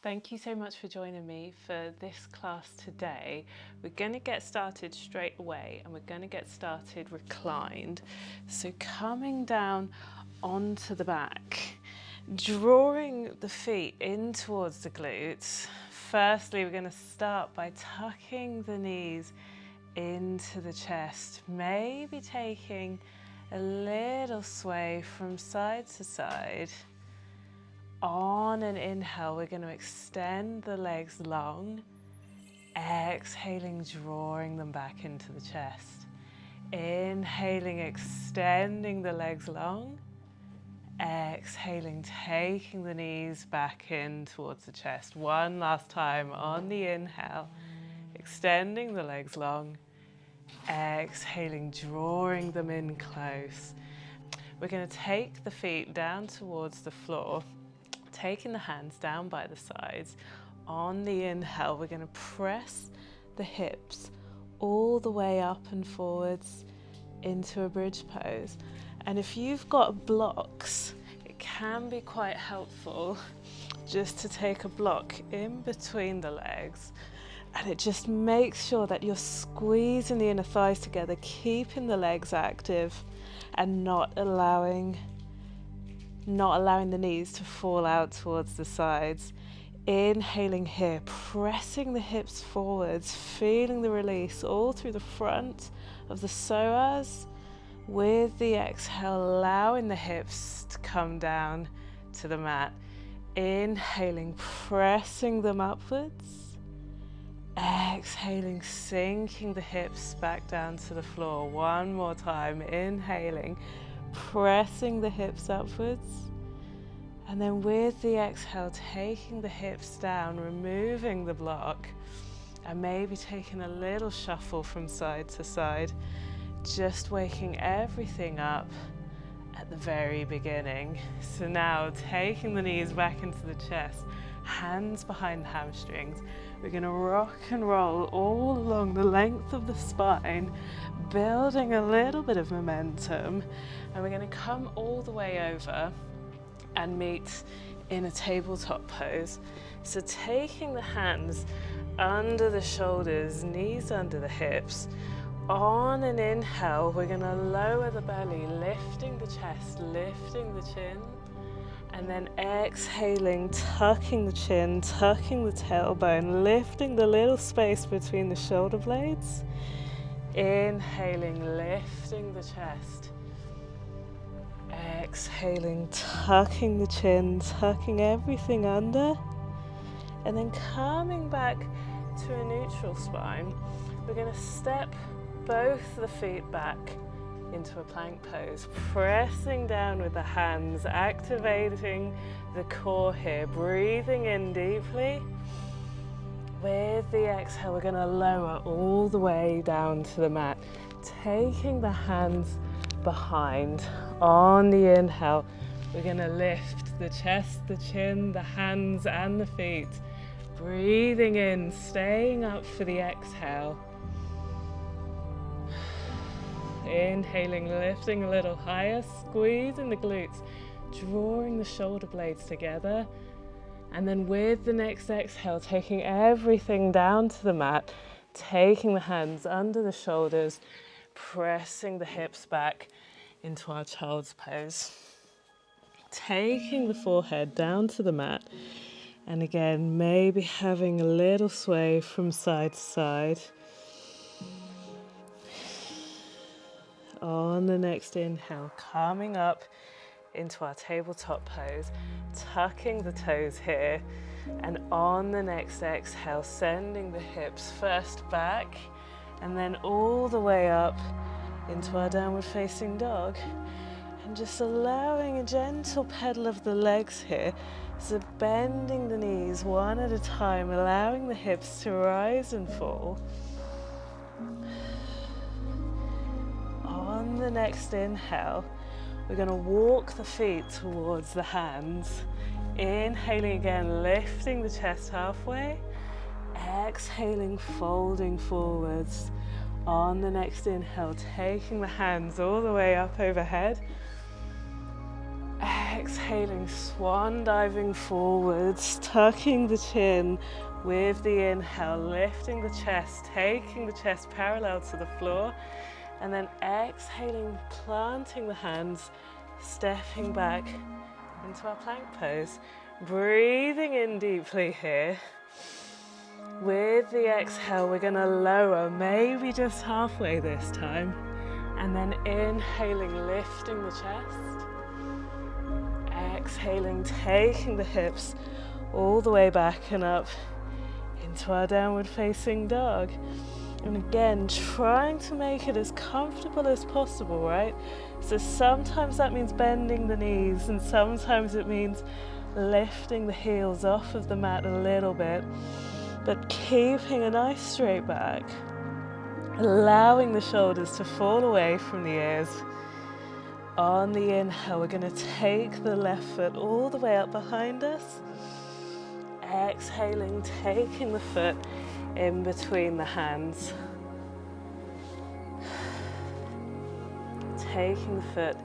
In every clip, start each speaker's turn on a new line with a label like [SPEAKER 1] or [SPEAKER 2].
[SPEAKER 1] Thank you so much for joining me for this class today. We're going to get started straight away and we're going to get started reclined. So coming down onto the back, drawing the feet in towards the glutes. Firstly, we're going to start by tucking the knees into the chest, maybe taking a little sway from side to side. On an inhale, we're going to extend the legs long. Exhaling, drawing them back into the chest. Inhaling, extending the legs long. Exhaling, taking the knees back in towards the chest. One last time on the inhale, extending the legs long. Exhaling, drawing them in close. We're going to take the feet down towards the floor. Taking the hands down by the sides. On the inhale, we're going to press the hips all the way up and forwards into a bridge pose. And if you've got blocks, it can be quite helpful just to take a block in between the legs. And it just makes sure that you're squeezing the inner thighs together, keeping the legs active and not allowing the knees to fall out towards the sides. Inhaling here, pressing the hips forwards, feeling the release all through the front of the psoas. With the exhale, allowing the hips to come down to the mat. Inhaling, pressing them upwards. Exhaling, sinking the hips back down to the floor. One more time, inhaling, pressing the hips upwards, and then with the exhale, taking the hips down, removing the block, and maybe taking a little shuffle from side to side, just waking everything up at the very beginning. So now taking the knees back into the chest, hands behind the hamstrings. We're going to rock and roll all along the length of the spine, building a little bit of momentum, and we're going to come all the way over and meet in a tabletop pose. So taking the hands under the shoulders, knees under the hips. On an inhale, we're going to lower the belly, lifting the chest, lifting the chin. And then exhaling, tucking the chin, tucking the tailbone, lifting the little space between the shoulder blades. Inhaling, lifting the chest. Exhaling, tucking the chin, tucking everything under. And then coming back to a neutral spine, we're going to step both the feet back into a plank pose, pressing down with the hands, activating the core here, breathing in deeply. With the exhale, we're going to lower all the way down to the mat, taking the hands behind. On the inhale, we're going to lift the chest, the chin, the hands and the feet, breathing in, staying up for the exhale. Inhaling, lifting a little higher, squeezing the glutes, drawing the shoulder blades together. And then with the next exhale, taking everything down to the mat, taking the hands under the shoulders, pressing the hips back into our child's pose. Taking the forehead down to the mat. And again, maybe having a little sway from side to side. On the next inhale, coming up into our tabletop pose, tucking the toes here, and on the next exhale, sending the hips first back and then all the way up into our downward facing dog, and just allowing a gentle pedal of the legs here, so bending the knees one at a time, allowing the hips to rise and fall. On the next inhale, we're going to walk the feet towards the hands. Inhaling again, lifting the chest halfway. Exhaling, folding forwards. On the next inhale, taking the hands all the way up overhead. exhaling, swan diving forwards, tucking the chin with the inhale, lifting the chest, taking the chest parallel to the floor, and then exhaling, planting the hands, stepping back into our plank pose. Breathing in deeply here. With the exhale, we're going to lower, maybe just halfway this time, and then inhaling, lifting the chest. Exhaling, taking the hips all the way back and up into our downward facing dog. And again, trying to make it as comfortable as possible, right? So sometimes that means bending the knees, and sometimes it means lifting the heels off of the mat a little bit, but keeping a nice straight back, allowing the shoulders to fall away from the ears. On the inhale, we're going to take the left foot all the way up behind us. Exhaling, taking the foot in between the hands. Taking the foot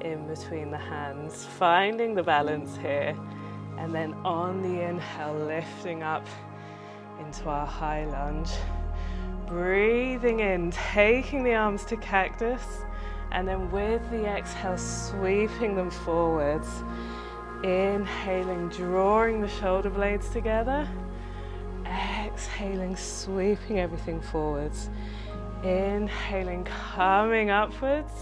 [SPEAKER 1] in between the hands, finding the balance here, and then on the inhale, lifting up into our high lunge. Breathing in, taking the arms to cactus, and then with the exhale, sweeping them forwards. Inhaling, drawing the shoulder blades together. Exhaling, sweeping everything forwards. Inhaling, coming upwards.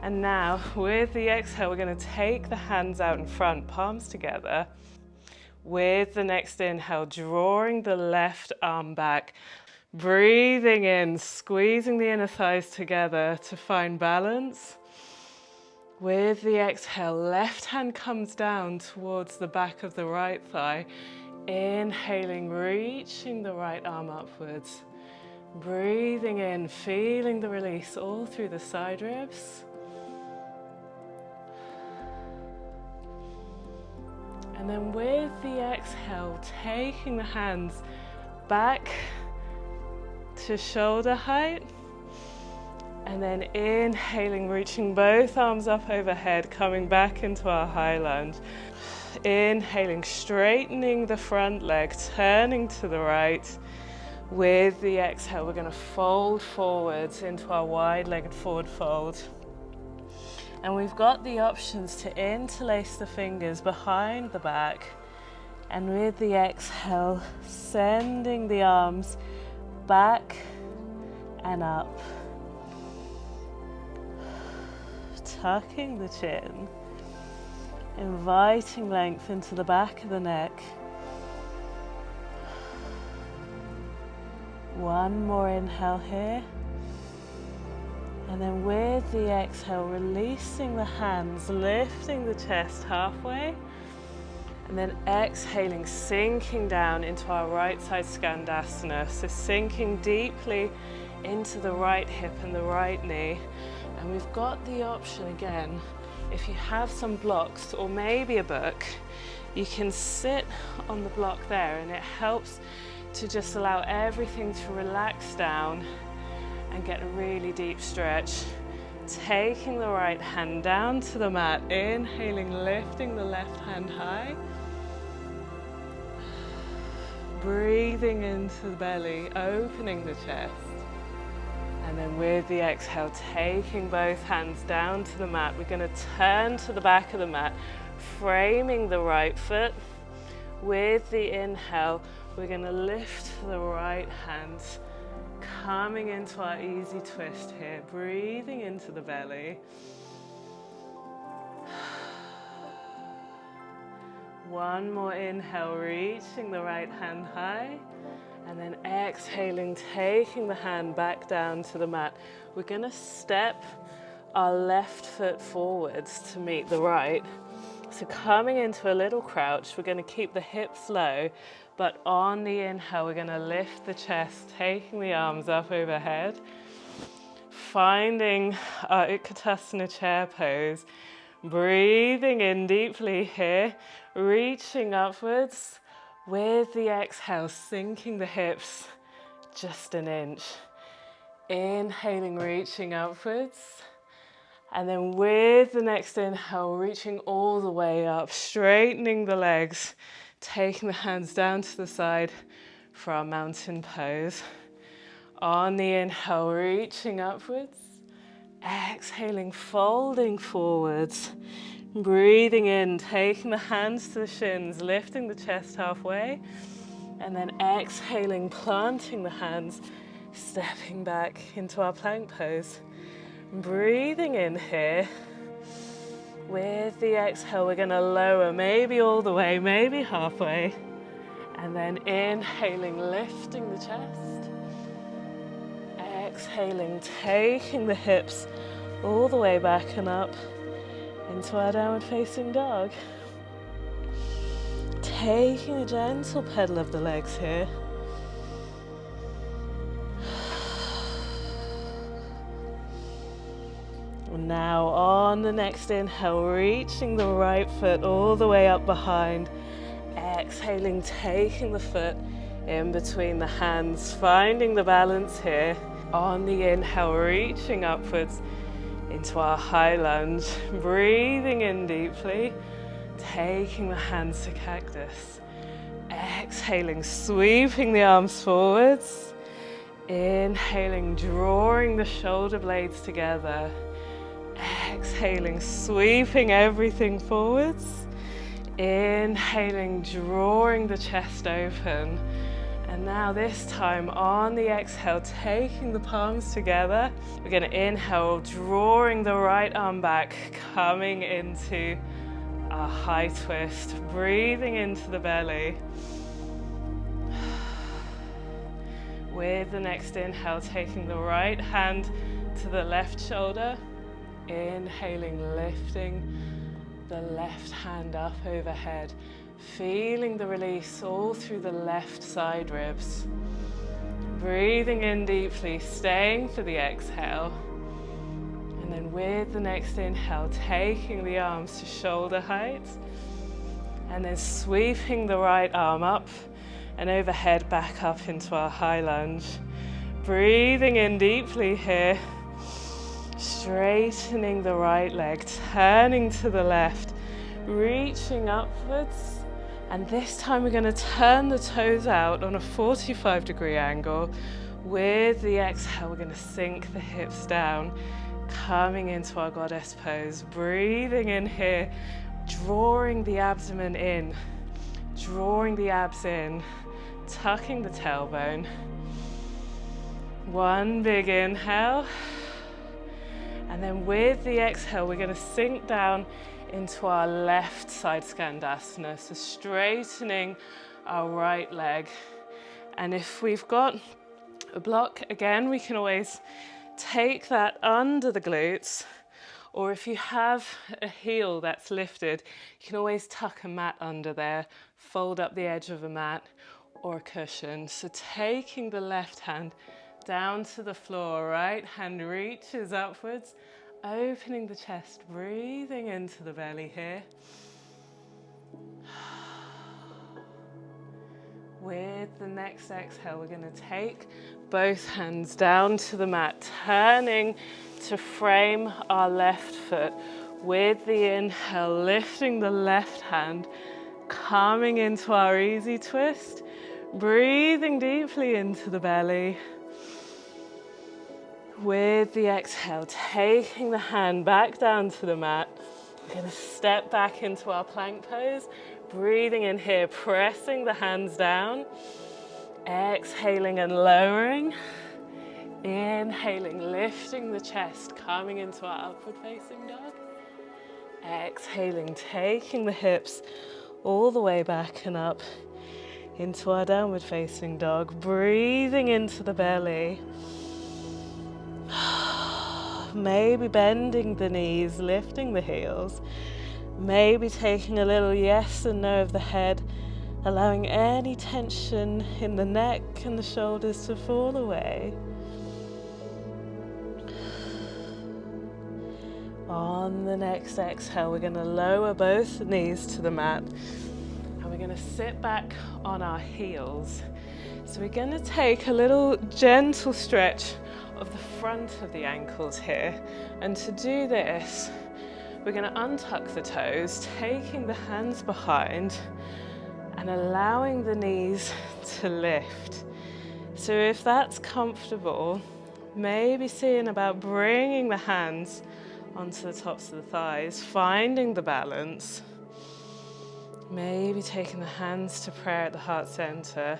[SPEAKER 1] And now, with the exhale, we're going to take the hands out in front, palms together. With the next inhale, drawing the left arm back. Breathing in, squeezing the inner thighs together to find balance. With the exhale, left hand comes down towards the back of the right thigh. Inhaling, reaching the right arm upwards. Breathing in, feeling the release all through the side ribs. And then with the exhale, taking the hands back to shoulder height, and then inhaling, reaching both arms up overhead, coming back into our high lunge. Inhaling, straightening the front leg, turning to the right. With the exhale, we're going to fold forwards into our wide-legged forward fold. And we've got the options to interlace the fingers behind the back, and with the exhale, sending the arms back and up, tucking the chin, inviting length into the back of the neck. One more inhale here, and then with the exhale, releasing the hands, lifting the chest halfway. And then exhaling, sinking down into our right side Skandasana. So sinking deeply into the right hip and the right knee. And we've got the option again, if you have some blocks or maybe a book, you can sit on the block there, and it helps to just allow everything to relax down and get a really deep stretch. Taking the right hand down to the mat, inhaling, lifting the left hand high. Breathing into the belly, opening the chest. And then with the exhale, taking both hands down to the mat, we're going to turn to the back of the mat, framing the right foot. With the inhale, we're going to lift the right hand, coming into our easy twist here, breathing into the belly. One more inhale, reaching the right hand high, and then exhaling, taking the hand back down to the mat. We're going to step our left foot forwards to meet the right. So coming into a little crouch, we're going to keep the hips low, but on the inhale, we're going to lift the chest, taking the arms up overhead, finding our Utkatasana chair pose. Breathing in deeply here, reaching upwards. With the exhale, sinking the hips just an inch. Inhaling, reaching upwards. And then with the next inhale, reaching all the way up, straightening the legs, taking the hands down to the side for our mountain pose. On the inhale, reaching upwards. Exhaling, folding forwards. Breathing in, taking the hands to the shins, lifting the chest halfway. And then exhaling, planting the hands, stepping back into our plank pose. Breathing in here. With the exhale, we're going to lower, maybe all the way, maybe halfway. And then inhaling, lifting the chest. Exhaling, taking the hips all the way back and up into our downward facing dog. Taking a gentle pedal of the legs here. Now on the next inhale, reaching the right foot all the way up behind. Exhaling, taking the foot in between the hands, finding the balance here. On the inhale, reaching upwards into our high lunge. Breathing in deeply, taking the hands to cactus. Exhaling, sweeping the arms forwards. Inhaling, drawing the shoulder blades together. Exhaling, sweeping everything forwards. Inhaling, drawing the chest open. And now this time on the exhale, taking the palms together. We're going to inhale, drawing the right arm back, coming into our high twist, breathing into the belly. With the next inhale, taking the right hand to the left shoulder. Inhaling, lifting the left hand up overhead. Feeling the release all through the left side ribs. Breathing in deeply, staying for the exhale. And then with the next inhale, taking the arms to shoulder height. And then sweeping the right arm up and overhead back up into our high lunge. Breathing in deeply here. Straightening the right leg, turning to the left, reaching upwards. And this time we're going to turn the toes out on a 45-degree angle. With the exhale, we're going to sink the hips down, coming into our goddess pose. Breathing in here, drawing the abdomen in, drawing the abs in, tucking the tailbone. One big inhale. And then with the exhale, we're going to sink down into our left side Skandasana, so straightening our right leg. And if we've got a block, again, we can always take that under the glutes, or if you have a heel that's lifted, you can always tuck a mat under there, fold up the edge of a mat or a cushion. So taking the left hand down to the floor, right hand reaches upwards, opening the chest, breathing into the belly here. With the next exhale, we're going to take both hands down to the mat, turning to frame our left foot. With the inhale, lifting the left hand, coming into our easy twist, breathing deeply into the belly. With the exhale, taking the hand back down to the mat. We're going to step back into our plank pose. Breathing in here, pressing the hands down. Exhaling and lowering. Inhaling, lifting the chest, coming into our upward facing dog. Exhaling, taking the hips all the way back and up into our downward facing dog. Breathing into the belly. Maybe bending the knees, lifting the heels. Maybe taking a little yes and no of the head, allowing any tension in the neck and the shoulders to fall away. On the next exhale, we're going to lower both the knees to the mat and we're going to sit back on our heels. So we're going to take a little gentle stretch of the front of the ankles here. And to do this, we're going to untuck the toes, taking the hands behind and allowing the knees to lift. So if that's comfortable, maybe seeing about bringing the hands onto the tops of the thighs, finding the balance. Maybe taking the hands to prayer at the heart center.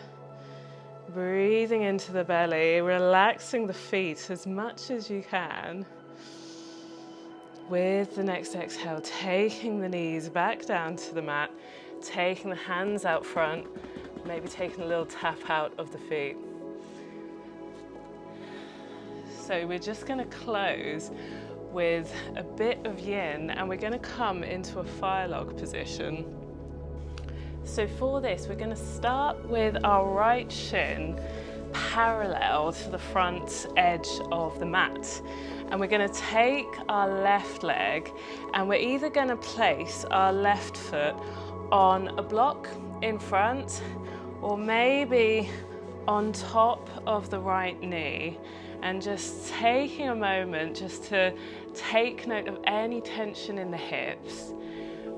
[SPEAKER 1] Breathing into the belly, relaxing the feet as much as you can. With the next exhale, taking the knees back down to the mat, taking the hands out front, maybe taking a little tap out of the feet. So we're just going to close with a bit of yin, and we're going to come into a fire log position. So for this, we're going to start with our right shin parallel to the front edge of the mat. And we're going to take our left leg and we're either going to place our left foot on a block in front or maybe on top of the right knee, and just taking a moment just to take note of any tension in the hips.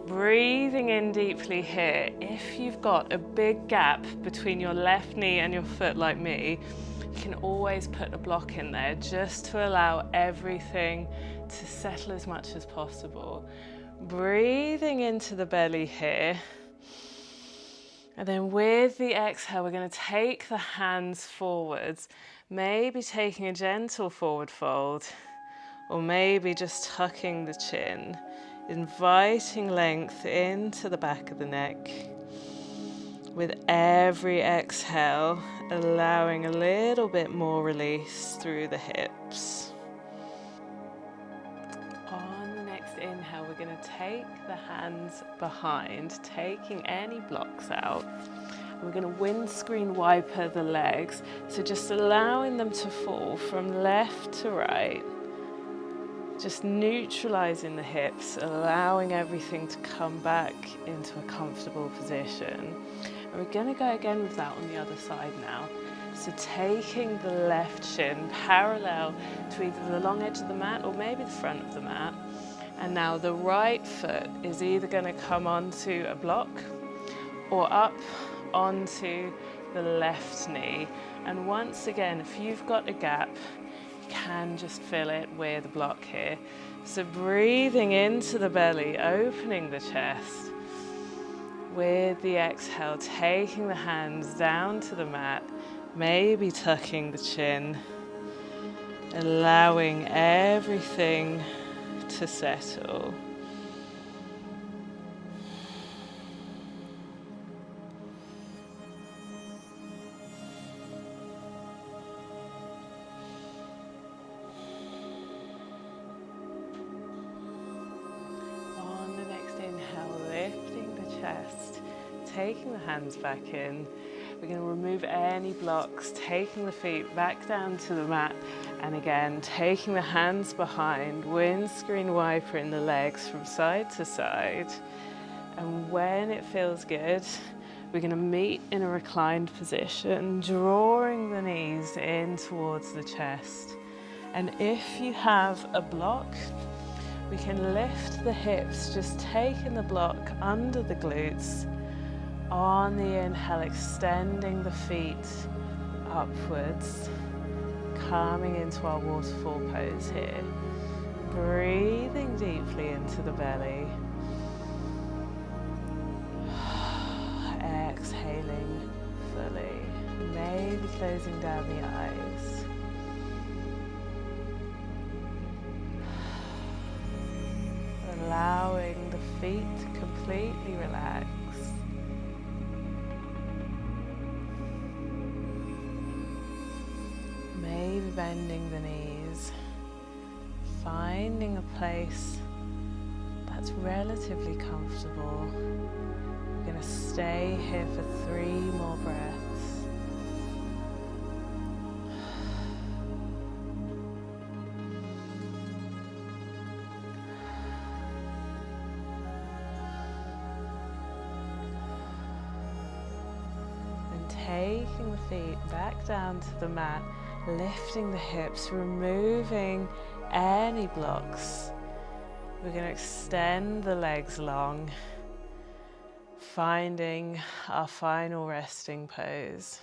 [SPEAKER 1] Breathing in deeply here. If you've got a big gap between your left knee and your foot like me, you can always put a block in there just to allow everything to settle as much as possible. Breathing into the belly here. And then with the exhale, we're going to take the hands forwards, maybe taking a gentle forward fold, or maybe just tucking the chin. Inviting length into the back of the neck. With every exhale, allowing a little bit more release through the hips. On the next inhale, we're going to take the hands behind, taking any blocks out. We're going to windscreen wiper the legs, so just allowing them to fall from left to right. Just neutralizing the hips, allowing everything to come back into a comfortable position. And we're going to go again with that on the other side now. So taking the left shin parallel to either the long edge of the mat or maybe the front of the mat. And now the right foot is either going to come onto a block or up onto the left knee. And once again, if you've got a gap, can just fill it with a block here. So breathing into the belly, opening the chest. With the exhale, taking the hands down to the mat, maybe tucking the chin, allowing everything to settle. Taking the hands back in, we're going to remove any blocks, taking the feet back down to the mat, and again taking the hands behind, windscreen wiper in the legs from side to side. And when it feels good, we're going to meet in a reclined position, drawing the knees in towards the chest. And if you have a block, we can lift the hips, just taking the block under the glutes. On the inhale, extending the feet upwards, coming into our waterfall pose here. Breathing deeply into the belly. Exhaling fully, maybe closing down the eyes. Allowing the feet to completely relax. Maybe bending the knees, finding a place that's relatively comfortable. We're going to stay here for 3 more breaths. And taking the feet back down to the mat, lifting the hips, removing any blocks. We're going to extend the legs long, finding our final resting pose.